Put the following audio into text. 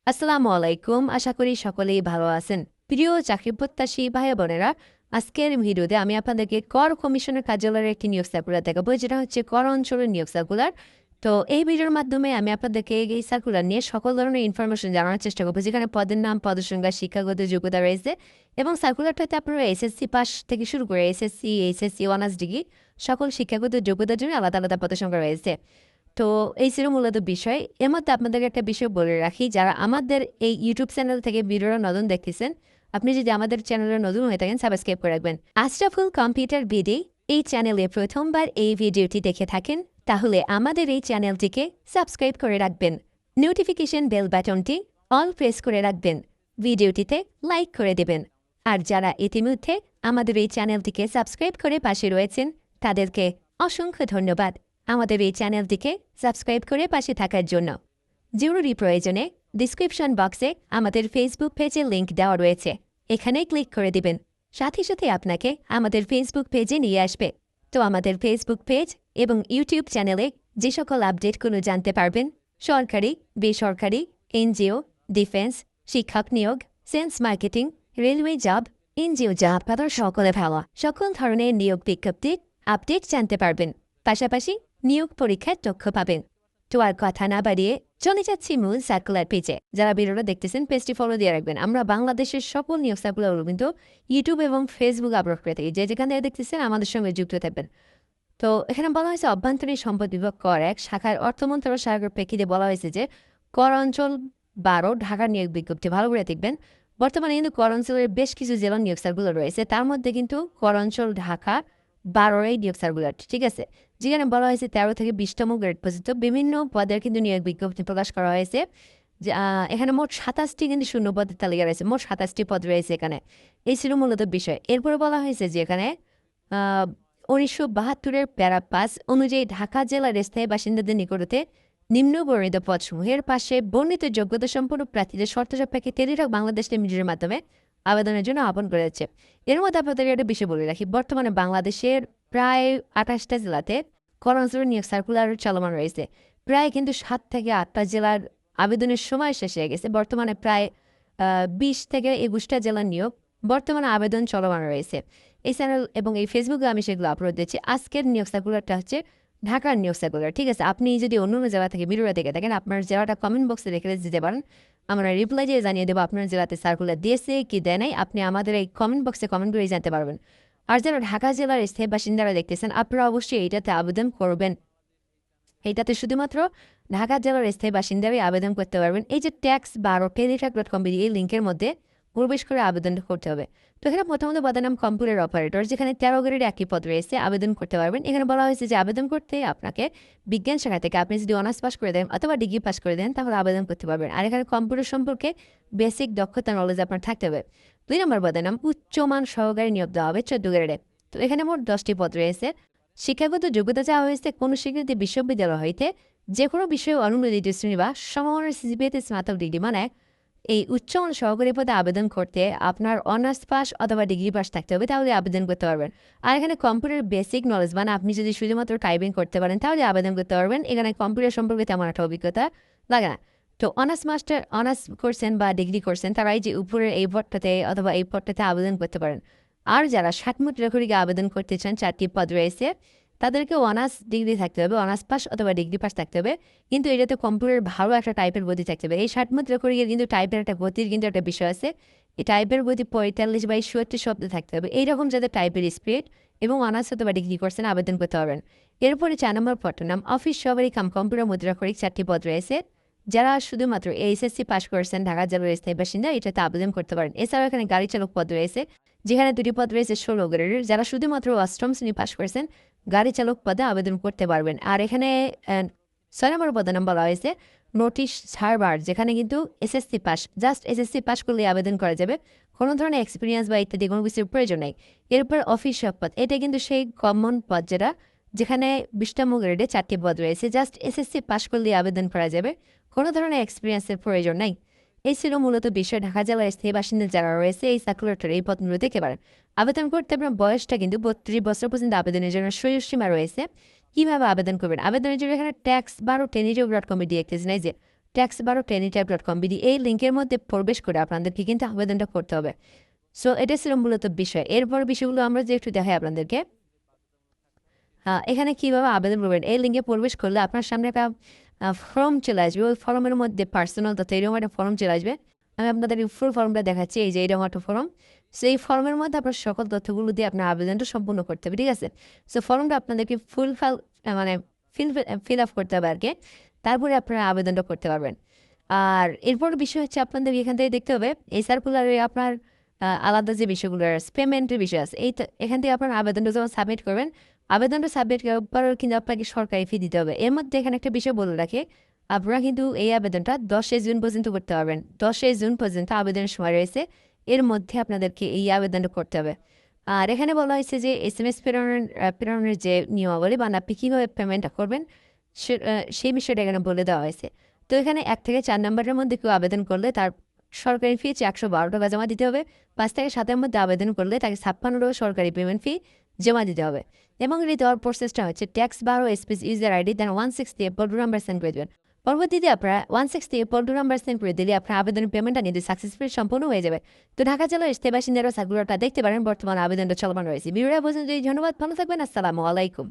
আসসালামু আলাইকুম। আশা করি সকলেই ভালো আছেন। প্রিয় চাকরি প্রত্যাশী ভাই বোনেরা, আজকের ভিডিওতে আমি আপনাদেরকে কর কমিশনের কার্যালয়ের একটি নিয়োগ সার্কুলার দেখাবো, যেটা হচ্ছে কর অঞ্চলের নিয়োগ সার্কুলার। তো এই ভিডিওর মাধ্যমে আমি আপনাদেরকে এই সার্কুলার নিয়ে সকল ধরনের ইনফরমেশন জানানোর চেষ্টা করবো, যেখানে পদের নাম, পদসংখ্যা, শিক্ষাগত যোগ্যতা রয়েছে এবং সার্কুলারটাতে আপনারা এসএসসি পাস থেকে শুরু করে এইচএসসি অনার্স ডিগ্রি সকল শিক্ষাগত যোগ্যতার জন্য আলাদা আলাদা পদসংখ্যা রয়েছে। তো এই ছিল মূলত বিষয়। এর মধ্যে আপনাদেরকে একটা বিষয় বলে রাখি, যারা আমাদের এই ইউটিউব চ্যানেল থেকে ভিডিওটা নতুন দেখতেছেন, আপনি যদি আমাদের চ্যানেলে নতুন হয়ে থাকেন সাবস্ক্রাইব করে রাখবেন। আশরাফুল কম্পিউটার বিডি এই চ্যানেলে প্রথমবার এই ভিডিওটি দেখে থাকেন, তাহলে আমাদের এই চ্যানেলটিকে সাবস্ক্রাইব করে রাখবেন। নোটিফিকেশন বেল বাটনটি অল প্রেস করে রাখবেন। ভিডিওটিতে লাইক করে দেবেন। আর যারা ইতিমধ্যে আমাদের এই চ্যানেলটিকে সাবস্ক্রাইব করে পাশে রয়েছেন, তাদেরকে অসংখ্য ধন্যবাদ আমাদের এই চ্যানেলটিকে সাবস্ক্রাইব করে পাশে থাকার জন্য। জরুরি প্রয়োজনে ডিসক্রিপশন বক্সে আমাদের ফেসবুক পেজের লিঙ্ক দেওয়া রয়েছে, এখানে ক্লিক করে দিবেন। সাথে সাথে আপনাকে আমাদের ফেসবুক পেজে নিয়ে আসবে। তো আমাদের ফেসবুক পেজ এবং ইউটিউব চ্যানেলে যে সকল আপডেটগুলো জানতে পারবেন, সরকারি, বেসরকারি, এনজিও, ডিফেন্স, শিক্ষক নিয়োগ, sales marketing, railway job, NGO job পাতার সকলে ভালো সকল ধরনের নিয়োগ বিজ্ঞপ্তির আপডেট জানতে পারবেন। পাশাপাশি নিয়োগ পরীক্ষার তথ্য পাবেন। তো আর কথা না বাড়িয়ে চলে যাচ্ছি মূল সার্কুলার পেজে। যারা ভিডিওটা দেখতেছেন পেজটি ফলো দিয়ে রাখবেন। আমরা বাংলাদেশের সকল নিয়োগ সার্কুলারগুলো কিন্তু ইউটিউব এবং ফেসবুক আপলোড করে থাকি, যে যেখানে দেখতেছেন আমাদের সঙ্গে যুক্ত থাকবেন। তো এখানে বলা হয়েছে অভ্যন্তরীণ সম্পদ বিভাগ কর এক শাখার অর্থ মন্ত্রণালয় শাখার প্রেক্ষিতে বলা হয়েছে যে কর অঞ্চল 12 ঢাকার নিয়োগ বিজ্ঞপ্তি ভালো করে দেখবেন। বর্তমানে কিন্তু কর অঞ্চলের বেশ কিছু জেলার নিয়োগ সার্কুলার রয়েছে, তার মধ্যে কিন্তু কর অঞ্চল ঢাকা 12 নিয়োগ সার্কুলার, ঠিক আছে, যেখানে বলা হয়েছে 13 থেকে 20তম গ্রেড পর্যন্ত বিভিন্ন পদের কিন্তু নিয়োগ বিজ্ঞপ্তি প্রকাশ করা হয়েছে। এখানে মোট 27টি কিন্তু শূন্য পদের তালিকা রয়েছে, মোট 27টি পদ রয়েছে এখানে। এই ছিল মূলত বিষয়। এরপরে বলা হয়েছে যে এখানে 1972-এর প্যারা 5 অনুযায়ী ঢাকা জেলার স্থায়ী বাসিন্দাদের নিকটতে নিম্ন বর্ণিত পদসমূহের পাশে বর্ণিত যোগ্যতা সম্পন্ন প্রার্থীদের শর্ত সাপেক্ষে টেলিটক বাংলাদেশ লিমিটেডের মাধ্যমে আবেদনের জন্য আহ্বান করা যাচ্ছে। এর মধ্যে আপনাদের একটা বিষয় বলে রাখি, বর্তমানে বাংলাদেশের প্রায় 28টা জেলাতে কর অঞ্চলের নিয়োগ সার্কুলার চলমান রয়েছে। প্রায় কিন্তু 7 থেকে 8টা জেলার আবেদনের সময় শেষ হয়ে গেছে। বর্তমানে প্রায় 20 থেকে 21টা জেলার নিয়োগ বর্তমানে আবেদন চলমান রয়েছে। এই চ্যানেল এবং এই ফেসবুকে আমি সেগুলো আপলোড দিচ্ছি। আজকের নিয়োগ সার্কুলারটা হচ্ছে ঢাকার নিয়োগ সার্কুলার, ঠিক আছে। আপনি যদি অন্য জেলা থেকে ভিডিওটা দেখে থাকেন, আপনার জেলাটা কমেন্ট বক্সে রেখে দিতে পারেন। আমরা রিপ্লাই দিয়ে জানিয়ে দেবো আপনার জেলাতে সার্কুলার দিয়েছে কি দেয় নাই। আপনি আমাদের এই কমেন্ট বক্সে কমেন্ট করে জানতে পারবেন। আর যারা ঢাকা জেলার স্থায়ী বাসিন্দারা দেখতেছেন, আপনারা অবশ্যই এইটাতে আবেদন করবেন। এইটাতে শুধুমাত্র ঢাকা জেলার স্থায়ী বাসিন্দারাই আবেদন করতে পারবেন। এই যে ট্যাক্স 12 টেলিটক.com এই লিঙ্কের মধ্যে প্রবেশ করে আবেদন করতে হবে। তো এখানে প্রথমত পদের নাম কম্পিউটার অপারেটর, যেখানে 13 গ্রেডের একই পদ রয়েছে, আবেদন করতে পারবেন। এখানে বলা হয়েছে যে আবেদন করতে আপনাকে বিজ্ঞান শাখা থেকে আপনি যদি অনার্স পাস করে দেন অথবা ডিগ্রি পাস করে দেন, তাহলে আবেদন করতে পারবেন। আর এখানে কম্পিউটার সম্পর্কে বেসিক দক্ষতা নলেজ আপনার থাকতে হবে। 2 নম্বর পদের নাম উচ্চমান সহকারী নিয়োগ দেওয়া হবে 14 গ্রেডে। তো এখানে মোট 10টি পদ রয়েছে। শিক্ষাগত যোগ্যতা চাওয়া হয়েছে কোনো স্বীকৃত বিশ্ববিদ্যালয় হইতে যে কোনো বিষয়ে অনুমোদিত শ্রেণী বা সমমানের সিজিপিএতে স্নাতক ডিগ্রি, মানে এই উচ্চমান সহকারী পদে আবেদন করতে আপনার অনার্স পাস অথবা ডিগ্রি পাস থাকতে হবে, তাহলে আবেদন করতে পারবেন। আর এখানে কম্পিউটার বেসিক নলেজ, মানে আপনি যদি শুধুমাত্র টাইপিং করতে পারেন তাহলে আবেদন করতে পারবেন। এখানে কম্পিউটার সম্পর্কে তেমন একটা অভিজ্ঞতা লাগে না। তো অনার্স করছেন বা ডিগ্রি করছেন, তারাই যে উপরের এই পদটাতে অথবা এই পদটাতে আবেদন করতে পারেন। আর যারা 60 মুদ্রাখড়িকে আবেদন করতে চান, 4টি পদ রয়েছে, তাদেরকে অনার্স ডিগ্রি থাকতে হবে, অনার্স পাস অথবা ডিগ্রি পাস থাকতে হবে। কিন্তু এটাতে কম্পিউটার ভালো একটা টাইপের গতি থাকতে হবে। এই 60 মুদ্রাখড়িকের কিন্তু টাইপের একটা গতির কিন্তু একটা বিষয় আছে। এই টাইপের গতি 45/70 শব্দ থাকতে হবে। এইরকম যাদের টাইপের স্পিড এবং অনার্স অথবা ডিগ্রি করছেন আবেদন করতে পারবেন। এরপরে 4 নম্বর পদটার নাম অফিস সহকারী কাম কম্পিউটার মুদ্রাখড়িক, 4টি পদ রয়েছে। যারা শুধুমাত্র এইচএসসি পাস করেছেন ঢাকা জেলার স্থায়ী বাসিন্দা এটাতে আবেদন করতে পারেন। এছাড়াও এখানে গাড়ি চালক পদ রয়েছে, যেখানে 2টি পদ রয়েছে 16 গ্রেডের। যারা শুধুমাত্র 8ম শ্রেণী পাস করেছেন গাড়ি চালক পদে আবেদন করতে পারবেন। আর এখানে 6 নম্বর পদের নাম বলা হয়েছে নোটিশ সার্ভার, যেখানে কিন্তু SSC pass, just SSC pass করলে আবেদন করা যাবে, কোনো ধরনের এক্সপিরিয়েন্স বা ইত্যাদি কোনো কিছুর প্রয়োজন নেই। এরপর অফিস সব পদ, এটা কিন্তু সেই কমন পদ যেখানে 20তম গ্রেডে 4টি পদ রয়েছে, জাস্ট এসএসসি পাস করলে আবেদন করা যাবে, কোনো ধরনের এক্সপিরিয়েন্সের প্রয়োজন নাই। এই ছিল মূলত বিষয়। ঢাকা জেলার স্থায়ী বাসিন্দা যারা রয়েছে এই সার্কুলারটার এই পদগুলো দেখতে পারেন। আবেদন করতে আপনার বয়সটা কিন্তু 32 বছর পর্যন্ত আবেদনের জন্য সীমা রয়েছে। কীভাবে আবেদন করবেন? আবেদনের জন্য এখানে ট্যাক্স 12 টেলিটক.com দিয়ে একটি যে tax12anytype.com এই লিঙ্কের মধ্যে প্রবেশ করে আপনাদেরকে কিন্তু আবেদনটা করতে হবে। সো এটা ছিল মূলত বিষয়। এরপর বিষয়গুলো আমরা যে একটু দেখাই আপনাদেরকে। এখানে কীভাবে আবেদন করবেন, এই লিঙ্কে প্রবেশ করলে আপনার সামনে একটা ফর্ম চলে আসবে। ওই ফর্মের মধ্যে পার্সোনাল তথ্য এরকম একটা ফর্ম চলে আসবে। আমি আপনাদের ফুল ফর্মটা দেখাচ্ছি, এই যে এরকম একটা ফর্ম। সো এই ফর্মের মধ্যে আপনার সকল তথ্যগুলো দিয়ে আপনার আবেদনটা সম্পূর্ণ করতে হবে, ঠিক আছে? সো ফর্মটা আপনাদেরকে মানে ফিল আপ করতে হবে আর কি, তারপরে আপনারা আবেদনটা করতে পারবেন। আর এরপর বিষয় হচ্ছে আপনাদের এখান থেকে দেখতে হবে এই সার্কুলারে আপনার আলাদা যে বিষয়গুলো আছে, পেমেন্টের বিষয় আছে, এখান থেকে আপনার আবেদনটা যখন সাবমিট করবেন, আবেদনটা সাবমিট করার পর কিন্তু আপনাকে সরকারি ফি দিতে হবে। এর মধ্যে এখানে একটা বিষয় বলে রাখি, আপনারা কিন্তু এই আবেদনটা 10 জুন পর্যন্ত করতে পারবেন। 10 জুন পর্যন্ত আবেদনের সময় রয়েছে, এর মধ্যে আপনাদেরকে এই আবেদনটা করতে হবে। আর এখানে বলা হয়েছে যে SMS প্রেরণের যে নিয়মাবলী বা আপনি কীভাবে পেমেন্টটা করবেন সেই বিষয়টা এখানে বলে দেওয়া হয়েছে। তো এখানে 1 থেকে 4 নম্বরের মধ্যে কেউ আবেদন করলে তার সরকারি ফি 112 টাকা জমা দিতে হবে। 5 থেকে 7-এর মধ্যে আবেদন করলে তাকে 56 টাকা সরকারি পেমেন্ট ফি জমা দিতে হবে। এবং এই দেওয়ার প্রসেসটা হচ্ছে tax12 স্পেস ইউজার আইডি দেন 160 পোল্ট্রি নাম্বার সেন্ড করে দেবেন। পরবর্তীতে আপনারা 160 পোল্ট্রি নাম্বার সেন্ড করে দিলে আপনার আবেদনের পেমেন্টটা নিতে সাকসেসফুলি সম্পূর্ণ হয়ে যাবে। তো ঢাকা জেলার স্থায়ী বাসিন্দারা সার্কুলারটা দেখতে পারেন, বর্তমানে আবেদনটা চলমান রয়েছে। ভিডিওটা পর্যন্ত ধন্যবাদ, ভালো থাকবেন, আসসালামু আলাইকুম।